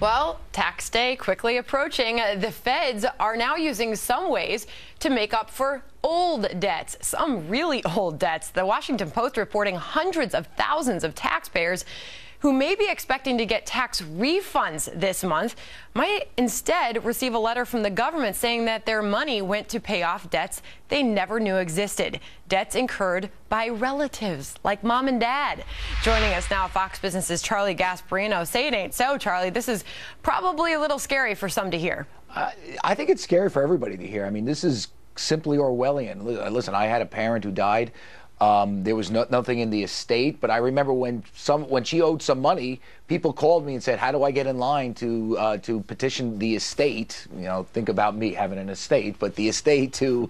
Well, tax day quickly approaching. The feds are now using some ways to make up for old debts, some really old debts. The Washington Post reporting hundreds of thousands of taxpayers who may be expecting to get tax refunds this month might instead receive a letter from the government saying that their money went to pay off debts they never knew existed, debts incurred by relatives like mom and dad. Joining us now, Fox Business's Charlie Gasparino. Say it ain't so, Charlie. This is probably a little scary for some to hear. I think it's scary for everybody to hear. I mean, this is simply Orwellian. Listen, I had a parent who died. There was nothing in the estate, but I remember when she owed some money, people called me and said, "How do I get in line to petition the estate?" You know, think about me having an estate, but the estate so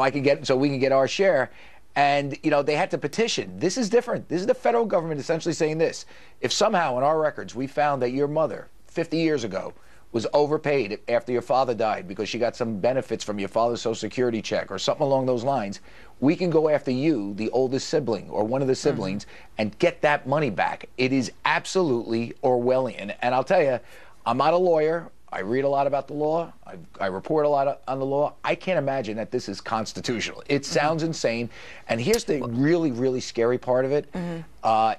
we can get our share. And you know, they had to petition. This is different. This is the federal government essentially saying this: if somehow in our records we found that your mother 50 years ago was overpaid after your father died because she got some benefits from your father's Social Security check or something along those lines, we can go after you, the oldest sibling or one of the siblings, and get that money back. It is absolutely Orwellian. And I'll tell you, I'm not a lawyer. I read a lot about the law. I report a lot on the law. I can't imagine that this is constitutional. It sounds insane. And here's the really, really scary part of it.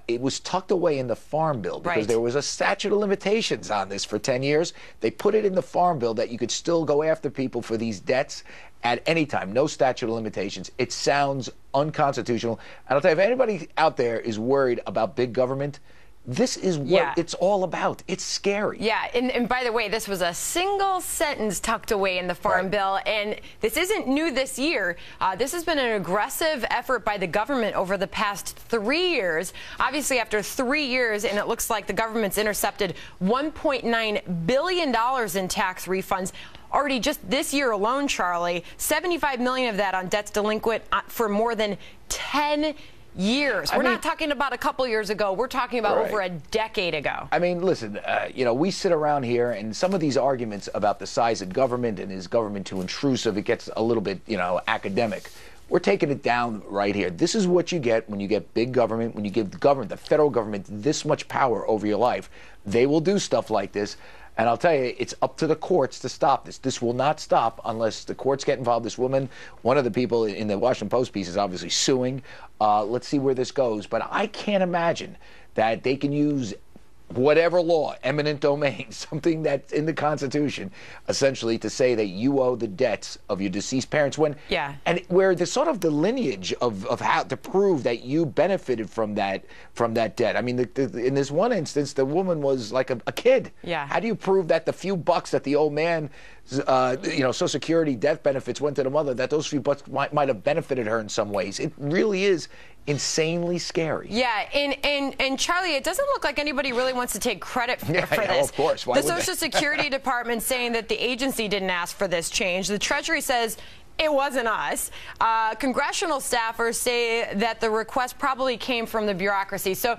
It was tucked away in the Farm Bill because there was a statute of limitations on this for 10 years. They put it in the Farm Bill that you could still go after people for these debts at any time. No statute of limitations. It sounds unconstitutional. And I'll tell you, if anybody out there is worried about big government, this is what it's all about. It's scary. Yeah, and by the way, this was a single sentence tucked away in the Farm Bill, and this isn't new this year. This has been an aggressive effort by the government over the past 3 years. Obviously, after 3 years, and it looks like the government's intercepted $1.9 billion in tax refunds. Already just this year alone, Charlie, $75 million of that on debts delinquent for more than 10 years. We're not talking about a couple years ago. We're talking about over a decade ago. I mean, listen, you know, we sit around here and some of these arguments about the size of government and is government too intrusive, it gets a little bit, you know, academic. We're taking it down right here. This is what you get when you get big government, when you give the government, the federal government, this much power over your life. They will do stuff like this. And I'll tell you, it's up to the courts to stop this. This will not stop unless the courts get involved. This woman, one of the people in the Washington Post piece, is obviously suing. Let's see where this goes. But I can't imagine that they can use whatever law, eminent domain, something that's in the Constitution, essentially to say that you owe the debts of your deceased parents and where the sort of the lineage of how to prove that you benefited from that debt. I mean, in this one instance, the woman was like a kid. How do you prove that the few bucks that the old man, you know, Social Security death benefits went to the mother, that those few bucks might have benefited her in some ways? It really is insanely scary. Yeah, and Charlie, it doesn't look like anybody really wants to take credit for this. Of course. Why the Social Security Department saying that the agency didn't ask for this change. The Treasury says it wasn't us. Congressional staffers say that the request probably came from the bureaucracy. So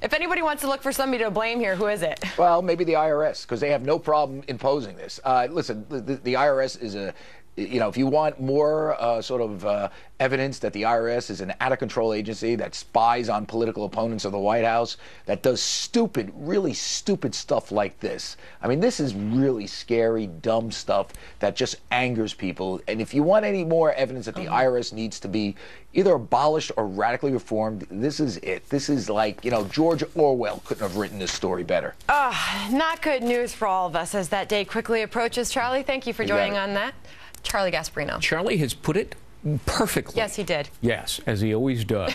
if anybody wants to look for somebody to blame here, who is it? Well, maybe the IRS, because they have no problem imposing this. Listen, the IRS is a, you know, if you want more sort of evidence that the IRS is an out-of-control agency that spies on political opponents of the White House, that does stupid, really stupid stuff like this. I mean, this is really scary, dumb stuff that just angers people. And if you want any more evidence that the IRS needs to be either abolished or radically reformed, this is it. This is like, you know, George Orwell couldn't have written this story better. Not good news for all of us as that day quickly approaches. Charlie, thank you for joining on that. Charlie Gasparino. Charlie has put it perfectly. Yes, he did. Yes, as he always does.